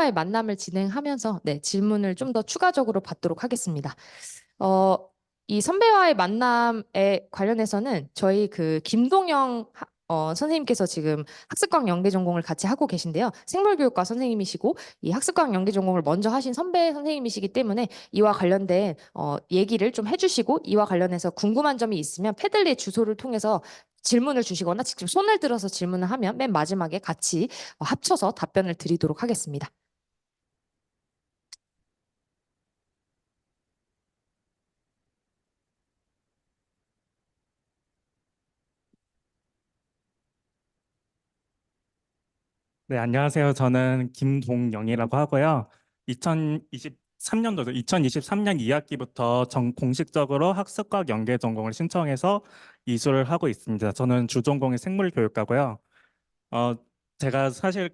선배와의 만남을 진행하면서 네, 질문을 좀 더 추가적으로 받도록 하겠습니다. 어, 이 선배와의 만남에 관련해서는 저희 그 김동영 선생님께서 지금 학습과학 연계 전공을 같이 하고 계신데요. 생물교육과 선생님이시고 이 학습과학 연계 전공을 먼저 하신 선배 선생님이시기 때문에 이와 관련된 얘기를 좀 해주시고 이와 관련해서 궁금한 점이 있으면 패들리 주소를 통해서 질문을 주시거나 직접 손을 들어서 질문을 하면 맨 마지막에 같이 합쳐서 답변을 드리도록 하겠습니다. 네, 안녕하세요. 저는 김동영이라고 하고요. 2023년도죠. 2023년 2학기부터 공식적으로 학습과학 연계 전공을 신청해서 이수를 하고 있습니다. 저는 주전공이 생물교육과고요. 어, 제가 사실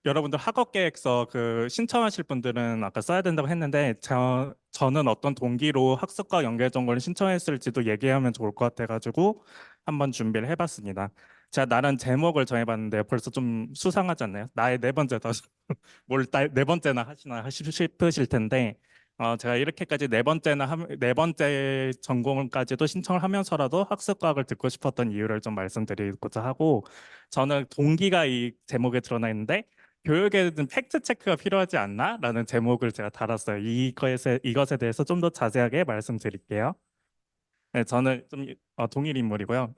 여러분들 학업 계획서 신청하실 분들은 아까 써야 된다고 했는데 저는 어떤 동기로 학습과학 연계 전공을 신청했을지도 얘기하면 좋을 것 같아가지고 한번 준비를 해봤습니다. 제가 나름 제목을 정해봤는데 벌써 좀 수상하지 않나요? 나의 네 번째 더 네 번째나 하시나 싶으실 텐데 제가 이렇게까지 네 번째 전공까지도 신청을 하면서라도 학습과학을 듣고 싶었던 이유를 좀 말씀드리고자 하고 저는 동기가 이 제목에 드러나 있는데 교육에는 팩트 체크가 필요하지 않나? 라는 제목을 제가 달았어요. 이것에 대해서 좀 더 자세하게 말씀드릴게요. 네, 저는 좀 동일 인물이고요.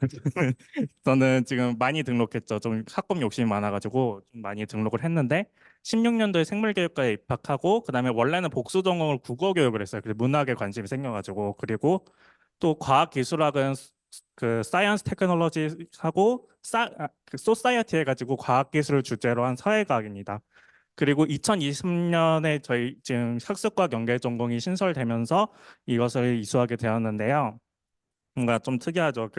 저는 지금 많이 등록했죠. 좀 학업 욕심이 많아가지고 좀 많이 등록을 했는데 16년도에 생물교육과에 입학하고 그다음에 원래는 복수 전공을 국어교육을 했어요. 그래서 문학에 관심이 생겨가지고 그리고 또 과학기술학은 사이언스 테크놀로지 하고 소사이어티 해가지고 과학기술을 주제로 한 사회과학입니다. 그리고 2020년에 저희 지금 학습과학 연계 전공이 신설되면서 이것을 이수하게 되었는데요. 뭔가 좀 특이하죠.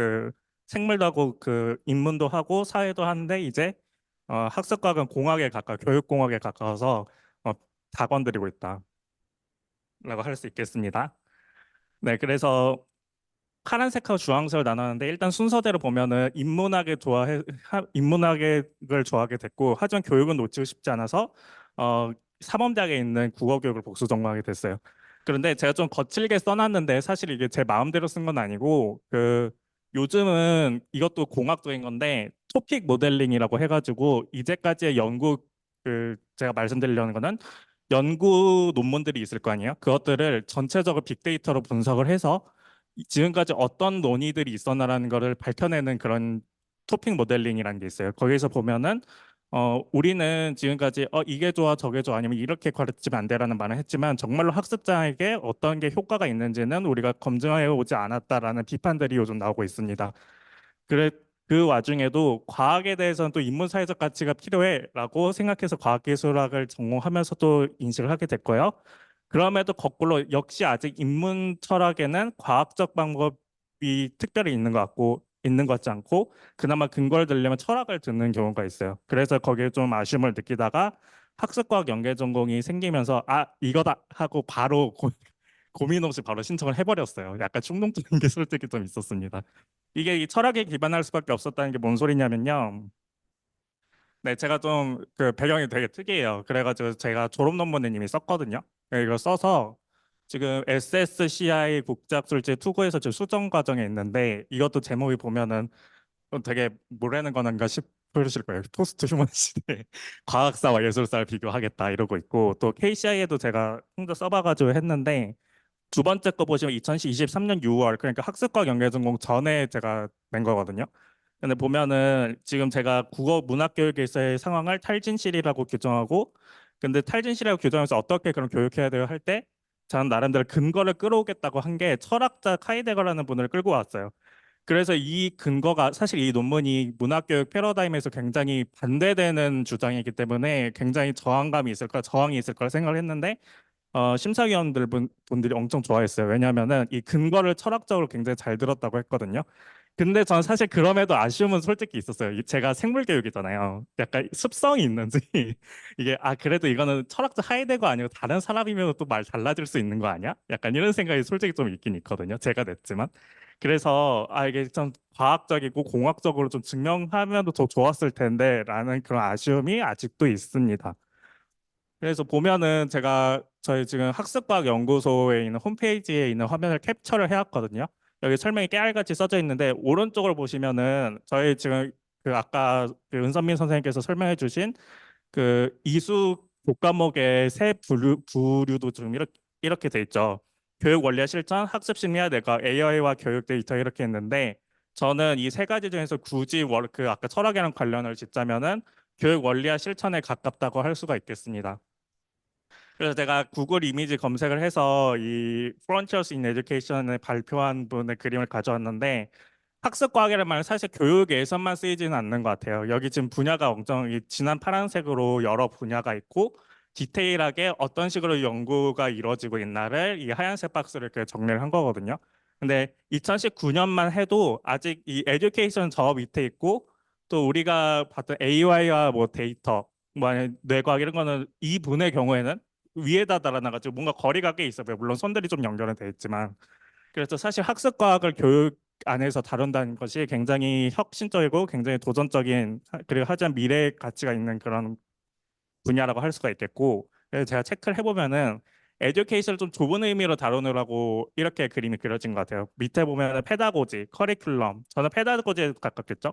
생물도 하고 인문도 하고 사회도 하는데 이제 학습과학은 공학에 가까워 교육공학에 가까워서 어, 다 건드리고 있다라고 할 수 있겠습니다. 네, 그래서 파란색하고 주황색을 나눴는데 일단 순서대로 보면은 인문학을 좋아하게 됐고 하지만 교육은 놓치고 싶지 않아서 사범대학에 있는 국어교육을 복수 전공하게 됐어요. 그런데 제가 좀 거칠게 써놨는데 사실 이게 제 마음대로 쓴 건 아니고 요즘은 이것도 공학적인 건데 토픽 모델링이라고 해가지고 이제까지의 제가 말씀드리려는 거는 연구 논문들이 있을 거 아니에요. 그것들을 전체적으로 빅데이터로 분석을 해서 지금까지 어떤 논의들이 있었나라는 거를 밝혀내는 그런 토픽 모델링이라는 게 있어요. 거기서 보면은 우리는 지금까지 이게 좋아 저게 좋아 아니면 이렇게 가르치면 안 돼라는 말을 했지만 정말로 학습자에게 어떤 게 효과가 있는지는 우리가 검증해 오지 않았다라는 비판들이 요즘 나오고 있습니다. 그래 그 와중에도 과학에 대해서는 또 인문사회적 가치가 필요해라고 생각해서 과학기술학을 전공하면서도 인식을 하게 됐고요. 그럼에도 거꾸로 역시 아직 인문 철학에는 과학적 방법이 특별히 있는 것 같지 않고 그나마 근거를 들려면 철학을 듣는 경우가 있어요. 그래서 거기에 좀 아쉬움을 느끼다가 학습과학 연계 전공이 생기면서 이거다 하고 바로 고민 없이 바로 신청을 해버렸어요. 약간 충동적인 게 솔직히 좀 있었습니다. 이게 이 철학에 기반할 수밖에 없었다는 게 뭔 소리냐면요. 네, 제가 좀 배경이 되게 특이해요. 그래가지고 제가 졸업 논문을 이미 썼거든요. 네, 이걸 써서 지금 SSCI 국제학술지 투고에서 지금 수정 과정에 있는데 이것도 제목이 보면은 좀 되게 뭐라는 거는가 싶으실 거예요. 포스트 휴먼 시대 과학사와 예술사를 비교하겠다 이러고 있고 또 KCI에도 제가 혼자 써봐가지고 했는데 두 번째 거 보시면 2023년 6월 그러니까 학습과학 연계전공 전에 제가 낸 거거든요. 근데 보면은 지금 제가 국어 문학교육에서의 상황을 탈진실이라고 규정하고 근데 탈진실이라고 규정해서 어떻게 그런 교육해야 돼요 할 때 저는 나름대로 근거를 끌어오겠다고 한 게 철학자 카이데거라는 분을 끌고 왔어요. 그래서 이 근거가 사실 이 논문이 문학교육 패러다임에서 굉장히 반대되는 주장이기 때문에 굉장히 저항이 있을 거라 생각을 했는데 분들이 엄청 좋아했어요. 왜냐하면은 이 근거를 철학적으로 굉장히 잘 들었다고 했거든요. 근데 전 사실 그럼에도 아쉬움은 솔직히 있었어요. 제가 생물교육이잖아요. 약간 습성이 있는지 이게 그래도 이거는 철학적 하이데거 아니고 다른 사람이면 또 말 달라질 수 있는 거 아니야? 약간 이런 생각이 솔직히 좀 있긴 있거든요. 제가 냈지만. 그래서 이게 좀 과학적이고 공학적으로 좀 증명하면 더 좋았을 텐데라는 그런 아쉬움이 아직도 있습니다. 그래서 보면은 제가 저희 지금 학습과학연구소에 있는 홈페이지에 있는 화면을 캡처를 해왔거든요. 여기 설명이 깨알같이 써져 있는데 오른쪽을 보시면은 저희 지금 그 아까 그 은선민 선생님께서 설명해 주신 그 이수 교과목의 세 부류도 좀 이렇게 돼 있죠. 교육 원리와 실천, 학습 심리와 뇌과, AI와 교육 데이터 이렇게 있는데 저는 이 세 가지 중에서 굳이 그 아까 철학이랑 관련을 짓자면은 교육 원리와 실천에 가깝다고 할 수가 있겠습니다. 그래서 제가 구글 이미지 검색을 해서 이 Frontiers in Education에 발표한 분의 그림을 가져왔는데 학습과학이라는 말은 사실 교육에서만 쓰이지는 않는 것 같아요. 여기 지금 분야가 엄청 이 진한 파란색으로 여러 분야가 있고 디테일하게 어떤 식으로 연구가 이루어지고 있나를 이 하얀색 박스를 이렇게 정리를 한 거거든요. 근데 2019년만 해도 아직 이 에듀케이션 저 밑에 있고 또 우리가 봤던 AI와 뭐 데이터, 뭐 아니면 뇌과학 이런 거는 이 분의 경우에는 위에다 달아놔가지고 뭔가 거리가 꽤 있어요. 물론 손들이 좀 연결은 돼 있지만. 그래서 사실 학습과학을 교육 안에서 다룬다는 것이 굉장히 혁신적이고 굉장히 도전적인 그리고 하지만 미래 가치가 있는 그런 분야라고 할 수가 있겠고 그래서 제가 체크를 해보면은 에듀케이션을 좀 좁은 의미로 다루느라고 이렇게 그림이 그려진 것 같아요. 밑에 보면은 페다고지, 커리큘럼 저는 페다고지에 가깝겠죠.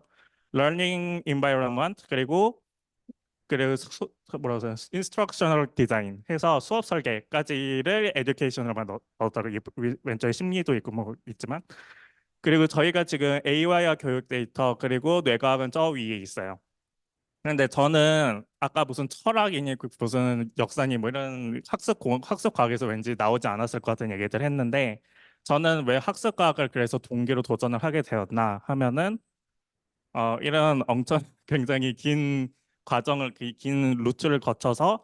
러닝 인바이러먼트 그리고 뭐라고 해서 인스트럭셔널 디자인 해서 수업 설계까지를 에듀케이션으로만 넣었다고 왼쪽에 심리도 있고 뭐 있지만 그리고 저희가 지금 AI와 교육 데이터 그리고 뇌과학은 저 위에 있어요. 그런데 저는 아까 무슨 철학이니 무슨 역사니 뭐 이런 학습과학에서 왠지 나오지 않았을 것 같은 얘기들 했는데 저는 왜 학습과학을 그래서 동기로 도전을 하게 되었나 하면은 이런 엄청 굉장히 긴 과정을 긴 루트를 거쳐서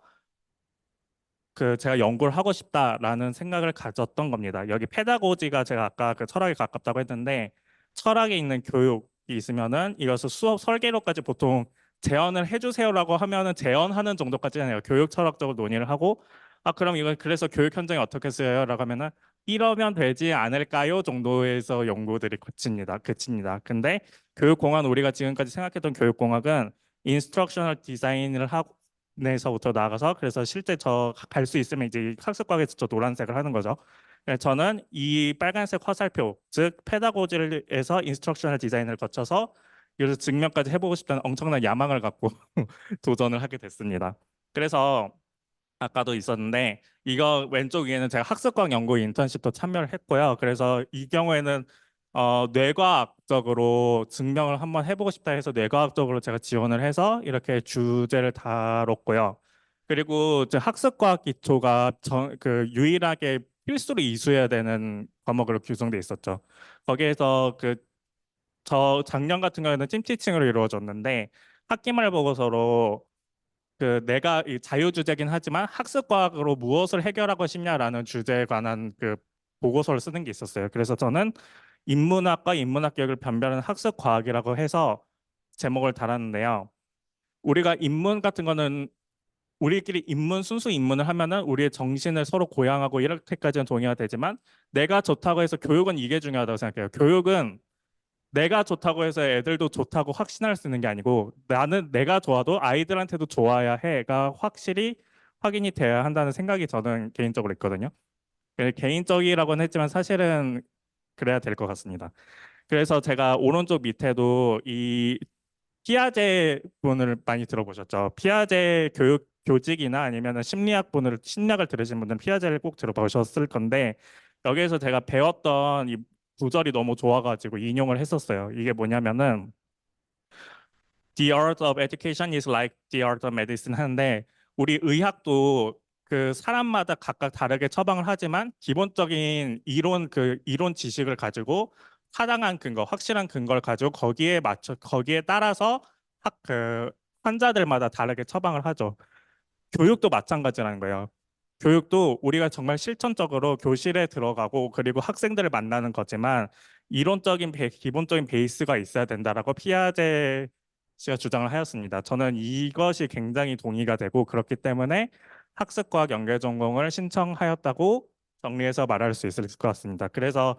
그 제가 연구를 하고 싶다라는 생각을 가졌던 겁니다. 여기 페다고지가 제가 아까 그 철학에 가깝다고 했는데 철학에 있는 교육이 있으면은 이것을 수업 설계로까지 보통 재현을 해주세요라고 하면은 재현하는 정도까지는 해요. 교육 철학적으로 논의를 하고 그럼 이건 그래서 교육 현장에 어떻게 쓰여요라고 하면은 이러면 되지 않을까요 정도에서 연구들이 그칩니다. 근데 교육공학 우리가 지금까지 생각했던 교육공학은 인스트럭셔널 디자인을 하고 에서부터 나가서 그래서 실제 저 갈 수 있으면 이제 학습과학에서 저 노란색을 하는 거죠. 저는 이 빨간색 화살표, 즉 페다고지에서 인스트럭셔널 디자인을 거쳐서 이래서 증명까지 해보고 싶다는 엄청난 야망을 갖고 도전을 하게 됐습니다. 그래서 아까도 있었는데 이거 왼쪽 위에는 제가 학습과학 연구 인턴십도 참여를 했고요. 그래서 이 경우에는 뇌과학적으로 증명을 한번 해보고 싶다 해서 뇌과학적으로 제가 지원을 해서 이렇게 주제를 다뤘고요. 그리고 이제 학습과학 기초가 그 유일하게 필수로 이수해야 되는 과목으로 규정돼 있었죠. 거기에서 그 저 작년 같은 경우에는 찜티칭으로 이루어졌는데 학기말 보고서로 그 내가 이 자유주제긴 하지만 학습과학으로 무엇을 해결하고 싶냐라는 주제에 관한 그 보고서를 쓰는 게 있었어요. 그래서 저는 인문학과 인문학 교육을 변별하는 학습과학이라고 해서 제목을 달았는데요. 우리가 인문 같은 거는 우리끼리 순수 인문을 하면은 우리의 정신을 서로 고양하고 이렇게까지는 동의가 되지만 내가 좋다고 해서 교육은 이게 중요하다고 생각해요. 교육은 내가 좋다고 해서 애들도 좋다고 확신할 수 있는 게 아니고 나는 내가 좋아도 아이들한테도 좋아야 해가 확실히 확인이 돼야 한다는 생각이 저는 개인적으로 있거든요. 개인적이라고는 했지만 사실은 그래야 될 것 같습니다. 그래서 제가 오른쪽 밑에도 이 피아제 분을 많이 들어보셨죠? 피아제 교육 교직이나 아니면 심리학을 들으신 분들은 피아제를 꼭 들어보셨을 건데 여기에서 제가 배웠던 이 구절이 너무 좋아가지고 인용을 했었어요. 이게 뭐냐면은 The art of education is like the art of medicine 하는데 우리 의학도 그 사람마다 각각 다르게 처방을 하지만 기본적인 이론 지식을 가지고 타당한 근거, 확실한 근거를 가지고 거기에 따라서 그 환자들마다 다르게 처방을 하죠. 교육도 마찬가지라는 거예요. 교육도 우리가 정말 실천적으로 교실에 들어가고 그리고 학생들을 만나는 거지만 기본적인 베이스가 있어야 된다라고 피아제 씨가 주장을 하였습니다. 저는 이것이 굉장히 동의가 되고 그렇기 때문에 학습과학 연계 전공을 신청하였다고 정리해서 말할 수 있을 것 같습니다. 그래서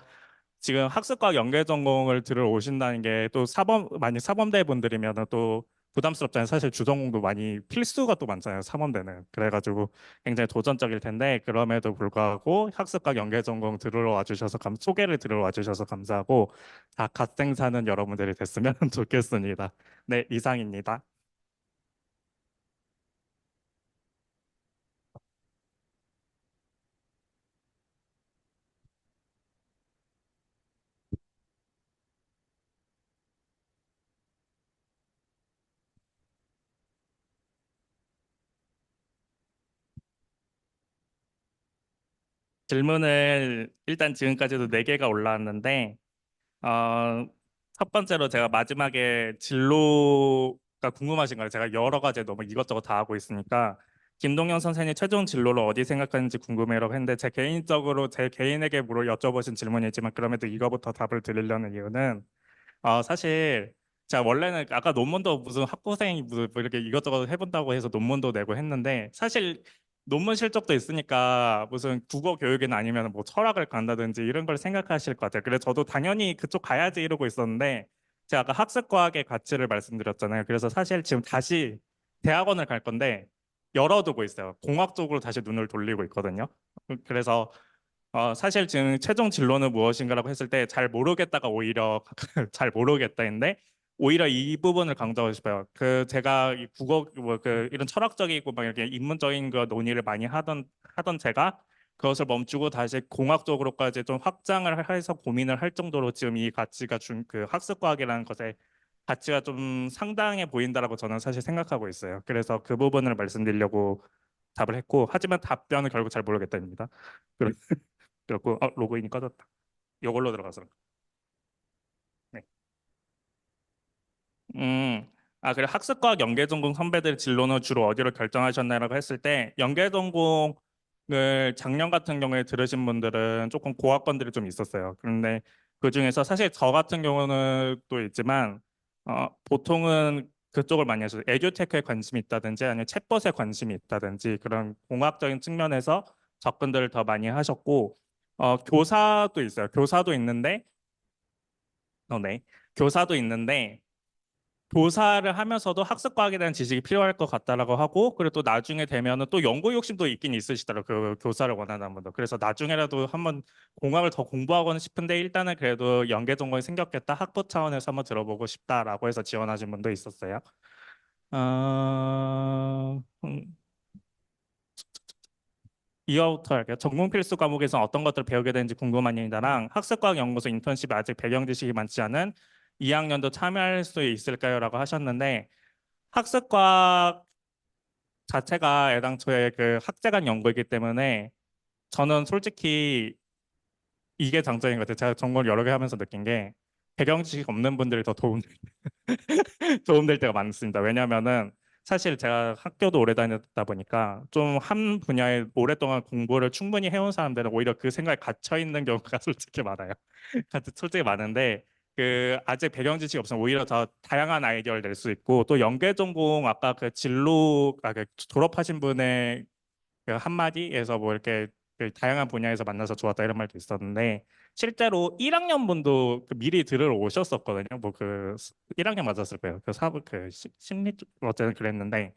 지금 학습과학 연계 전공을 들어 오신다는 게 또 만약 사범대 분들이면 또 부담스럽잖아요. 사실 주전공도 많이 필수가 또 많잖아요. 3원대는. 그래가지고 굉장히 도전적일 텐데 그럼에도 불구하고 학습과 연계전공 들으러 와주셔서 소개를 들으러 와주셔서 감사하고 다 갓생 사는 여러분들이 됐으면 좋겠습니다. 네, 이상입니다. 질문을 일단 지금까지도 4개가 올라왔는데 첫 번째로 제가 마지막에 진로가 궁금하신 거예요. 제가 여러 가지 너무 이것저것 다 하고 있으니까 김동영 선생님 최종 진로를 어디 생각하는지 궁금해라고 했는데 제 개인적으로 제 개인에게 물어 여쭤보신 질문이지만 그럼에도 이거부터 답을 드리려는 이유는 사실 제가 원래는 아까 논문도 무슨 학부생이 무슨 뭐 이렇게 이것저것 해본다고 해서 논문도 내고 했는데 사실 논문 실적도 있으니까 무슨 국어 교육이나 아니면 뭐 철학을 간다든지 이런 걸 생각하실 것 같아요. 그래서 저도 당연히 그쪽 가야지 이러고 있었는데 제가 아까 학습과학의 가치를 말씀드렸잖아요. 그래서 사실 지금 다시 대학원을 갈 건데 열어두고 있어요. 공학 쪽으로 다시 눈을 돌리고 있거든요. 그래서 사실 지금 최종 진로는 무엇인가라고 했을 때 잘 모르겠다가 오히려 잘 모르겠다인데 오히려 이 부분을 강조하고 싶어요. 그 제가 이 국어 뭐 그 이런 철학적이고 막 이렇게 인문적인 그 논의를 많이 하던 제가 그것을 멈추고 다시 공학 쪽으로까지 좀 확장을 해서 고민을 할 정도로 지금 이 가치가 준 그 학습과학이라는 것에 가치가 좀 상당해 보인다라고 저는 사실 생각하고 있어요. 그래서 그 부분을 말씀드리려고 답을 했고 하지만 답변은 결국 잘 모르겠다입니다. 그렇고 로그인이 꺼졌다. 이걸로 들어가서. 네. 음, 그래 학습과학 연계전공 선배들 진로는 주로 어디로 결정하셨나라고 했을 때 연계전공을 작년 같은 경우에 들으신 분들은 조금 고학번들이 좀 있었어요. 그런데 그 중에서 사실 저 같은 경우는 또 있지만 보통은 그쪽을 많이 하셔서 에듀테크에 관심이 있다든지 아니면 챗봇에 관심이 있다든지 그런 공학적인 측면에서 접근들을 더 많이 하셨고 교사도 있어요. 교사도 있는데 네. 교사도 있는데 교사를 하면서도 학습과학에 대한 지식이 필요할 것 같다라고 하고 그리고 또 나중에 되면은 또 연구 욕심도 있긴 있으시더라고요. 그 교사를 원하는 분도. 그래서 나중에라도 한번 공학을 더 공부하고는 싶은데 일단은 그래도 연계 전공이 생겼겠다. 학부 차원에서 한번 들어보고 싶다라고 해서 지원하신 분도 있었어요. 어... 음, 이어부터 할게요. 전공 필수 과목에서 어떤 것들을 배우게 되는지 궁금합니다랑 학습과학 연구소 인턴십이 아직 배경 지식이 많지 않은 2학년도 참여할 수 있을까요? 라고 하셨는데 학습과학 자체가 애당초에 그 학제간 연구이기 때문에 저는 솔직히 이게 장점인 것 같아요. 제가 전공을 여러 개 하면서 느낀 게 배경 지식 없는 분들이 더 도움될 때가 많습니다. 왜냐하면은 사실 제가 학교도 오래 다녔다 보니까 좀 한 분야에 오랫동안 공부를 충분히 해온 사람들은 오히려 그 생각에 갇혀 있는 경우가 솔직히 많아요. 솔직히 많은데 그 아직 배경 지식이 없으면 오히려 더 다양한 아이디어를 낼 수 있고 또 연계 전공 아까 그 진로 그 졸업하신 분의 그 한마디에서 뭐 이렇게 그 다양한 분야에서 만나서 좋았다 이런 말도 있었는데 실제로 1학년 분도 그 미리 들으러 오셨었거든요. 뭐 그 1학년 맞았을 거예요. 그 사부 그 심리 어쨌든 그랬는데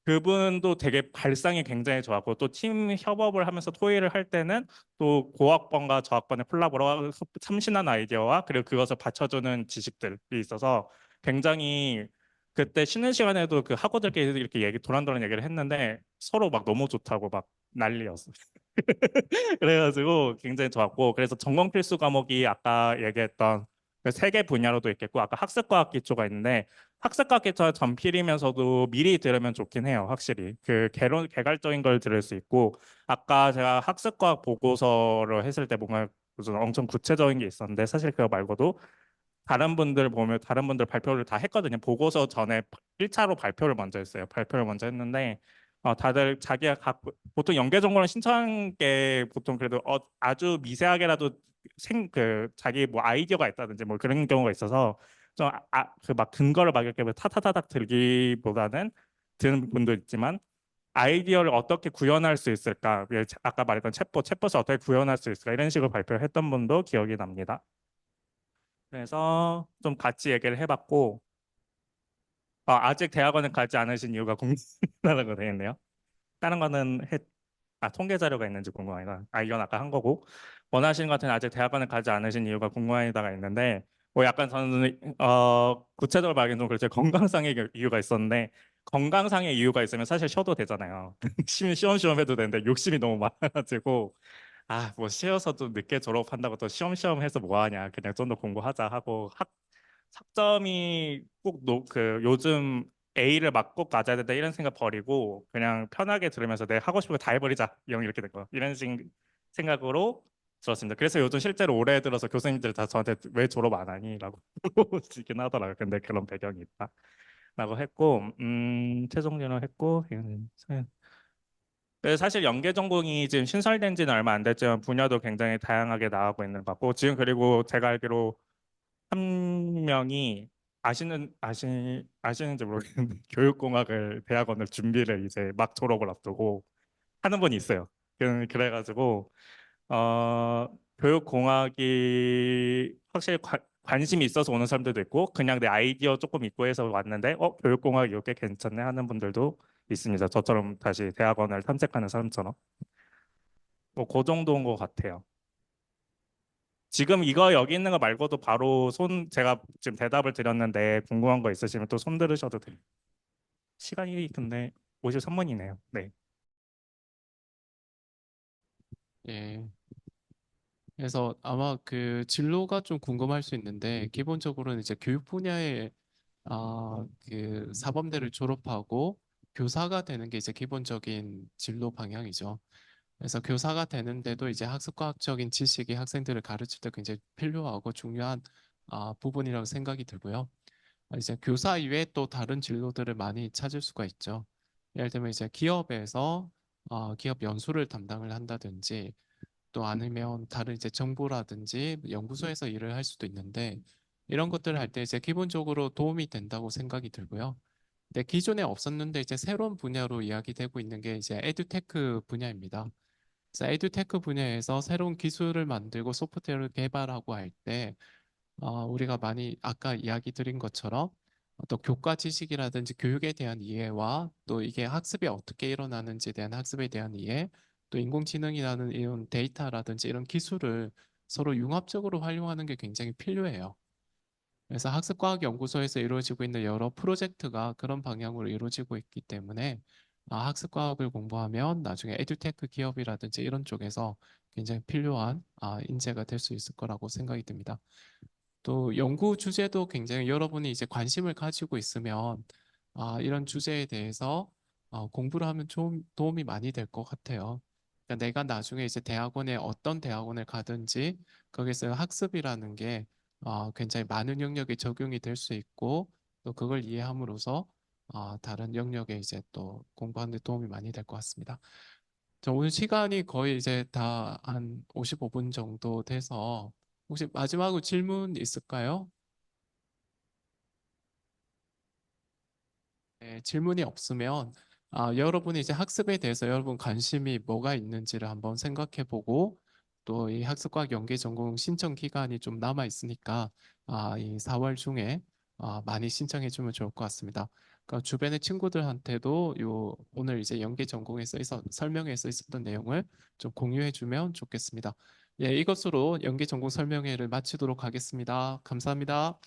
그분도 되게 발상이 굉장히 좋았고 또 팀 협업을 하면서 토의를 할 때는 또 고학번과 저학번의 콜라보로 참신한 아이디어와 그리고 그것을 받쳐주는 지식들이 있어서 굉장히 그때 쉬는 시간에도 그 학우들끼리 이렇게 얘기 도란도란 얘기를 했는데 서로 막 너무 좋다고 막 난리였어요. 그래가지고 굉장히 좋았고 그래서 전공 필수 과목이 아까 얘기했던 그 세 개 분야로도 있겠고 아까 학습과학 기초가 있는데 학습과학 기초가 전필이면서도 미리 들으면 좋긴 해요 확실히 그 개괄적인 걸 들을 수 있고 아까 제가 학습과학 보고서를 했을 때 뭔가 무슨 엄청 구체적인 게 있었는데 사실 그거 말고도 다른 분들 보면 다른 분들 발표를 다 했거든요. 보고서 전에 1차로 발표를 먼저 했어요. 발표를 먼저 했는데 다들 자기가 보통 연계 전공을 신청한 게 보통 그래도 아주 미세하게라도 자기 뭐 아이디어가 있다든지 뭐 그런 경우가 있어서 좀 그 막 근거를 막 이렇게 뭐 타타타닥 들기보다는 드는 분도 있지만 아이디어를 어떻게 구현할 수 있을까? 아까 말했던 챗봇을 어떻게 구현할 수 있을까? 이런 식으로 발표했던 분도 기억이 납니다. 그래서 좀 같이 얘기를 해봤고 아직 대학원을 가지 않으신 이유가 궁금하다고 되어 있네요. 다른 거는 통계 자료가 있는지 궁금합니다. 이건 아까 한 거고. 원하시는 것 같은 아직 대학원을 가지 않으신 이유가 궁금하다가 있는데, 뭐 약간 저는, 구체적으로 말하기는 좀 그렇죠. 건강상의 이유가 있었는데, 건강상의 이유가 있으면 사실 쉬어도 되잖아요. 시험시험 해도 되는데, 욕심이 너무 많아가지고, 뭐 쉬어서 좀 늦게 졸업한다고 또 시험시험 해서 뭐 하냐. 그냥 좀 더 공부하자 하고, 학점이 요즘 A를 막 꼭 맞아야 된다 이런 생각 버리고 그냥 편하게 들으면서 내 하고 싶은 거 다 해버리자 이렇게 된 거예요. 이런 생각으로 들었습니다. 그래서 요즘 실제로 올해 들어서 교수님들 다 저한테 왜 졸업 안 하니? 라고 물어보시긴 하더라고요. 근데 그런 배경이 있다. 라고 했고 최종진을 했고 사실 연계 전공이 지금 신설된 지는 얼마 안 됐지만 분야도 굉장히 다양하게 나가고 있는 것 같고 지금 그리고 제가 알기로 한 명이 아시는지 모르겠는데 교육공학을 대학원을 준비를 이제 막 졸업을 앞두고 하는 분이 있어요. 그래가지고 교육공학이 확실히 관심이 있어서 오는 사람들도 있고 그냥 내 아이디어 조금 있고 해서 왔는데 교육공학 이렇게 괜찮네 하는 분들도 있습니다. 저처럼 다시 대학원을 탐색하는 사람처럼 뭐 그 정도인 것 같아요. 지금 이거 여기 있는 거 말고도 바로 제가 지금 대답을 드렸는데 궁금한 거 있으시면 또 손 들으셔도 돼요. 시간이 근데 53분이네요. 네. 예. 그래서 아마 그 진로가 좀 궁금할 수 있는데 기본적으로는 이제 교육 분야에 그 사범대를 졸업하고 교사가 되는 게 이제 기본적인 진로 방향이죠. 그래서 교사가 되는데도 이제 학습과학적인 지식이 학생들을 가르칠 때 굉장히 필요하고 중요한 부분이라고 생각이 들고요. 이제 교사 이외에 또 다른 진로들을 많이 찾을 수가 있죠. 예를 들면 이제 기업에서 기업 연수를 담당을 한다든지 또 아니면 다른 이제 정부라든지 연구소에서 일을 할 수도 있는데 이런 것들을 할 때 이제 기본적으로 도움이 된다고 생각이 들고요. 근데 기존에 없었는데 이제 새로운 분야로 이야기되고 있는 게 이제 에듀테크 분야입니다. 그래서 에듀테크 분야에서 새로운 기술을 만들고 소프트웨어를 개발하고 할 때 우리가 많이 아까 이야기 드린 것처럼 또 교과 지식이라든지 교육에 대한 이해와 또 이게 학습이 어떻게 일어나는지에 대한 학습에 대한 이해, 또 인공지능이라는 이런 데이터라든지 이런 기술을 서로 융합적으로 활용하는 게 굉장히 필요해요. 그래서 학습과학연구소에서 이루어지고 있는 여러 프로젝트가 그런 방향으로 이루어지고 있기 때문에 학습과학을 공부하면 나중에 에듀테크 기업이라든지 이런 쪽에서 굉장히 필요한 인재가 될 수 있을 거라고 생각이 듭니다. 또 연구 주제도 굉장히 여러분이 이제 관심을 가지고 있으면 이런 주제에 대해서 공부를 하면 좀 도움이 많이 될 것 같아요. 그러니까 내가 나중에 이제 대학원에 어떤 대학원을 가든지 거기서 학습이라는 게 굉장히 많은 영역에 적용이 될 수 있고 또 그걸 이해함으로써 다른 영역에 이제 또 공부하는 데 도움이 많이 될 것 같습니다. 저 오늘 시간이 거의 이제 다 한 55분 정도 돼서 혹시 마지막으로 질문 있을까요? 네, 질문이 없으면 여러분이 이제 학습에 대해서 여러분 관심이 뭐가 있는지를 한번 생각해 보고 또 이 학습과학 연계 전공 신청 기간이 좀 남아 있으니까 이 4월 중에 많이 신청해 주면 좋을 것 같습니다. 그러니까 주변의 친구들한테도 요 오늘 이제 연계 전공에서 설명에서 있었던 내용을 좀 공유해 주면 좋겠습니다. 예, 이것으로 연계 전공 설명회를 마치도록 하겠습니다. 감사합니다.